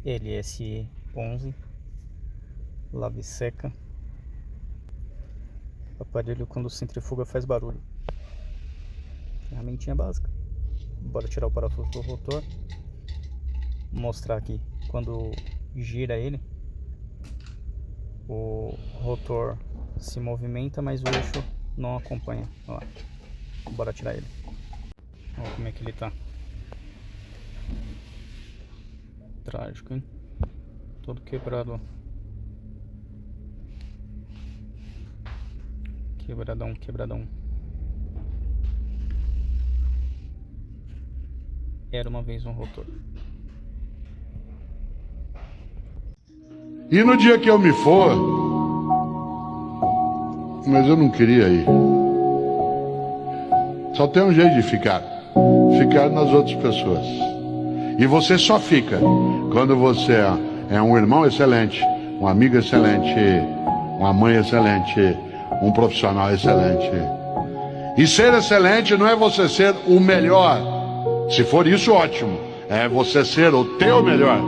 LS11 lave seca. Aparelho quando centrifuga faz barulho. Ferramentinha básica. Bora tirar o parafuso do rotor. Mostrar aqui quando gira ele, o rotor se movimenta, mas o eixo não acompanha. Ó, bora tirar ele. Olha como é que ele tá. Trágico, hein? Todo quebrado. Quebradão. Era uma vez um rotor. E no dia que eu me for, mas eu não queria ir. Só tem um jeito de ficar nas outras pessoas. E você só fica quando você é um irmão excelente, um amigo excelente, uma mãe excelente, um profissional excelente. E ser excelente não é você ser o melhor. Se for isso, ótimo. É você ser o teu melhor.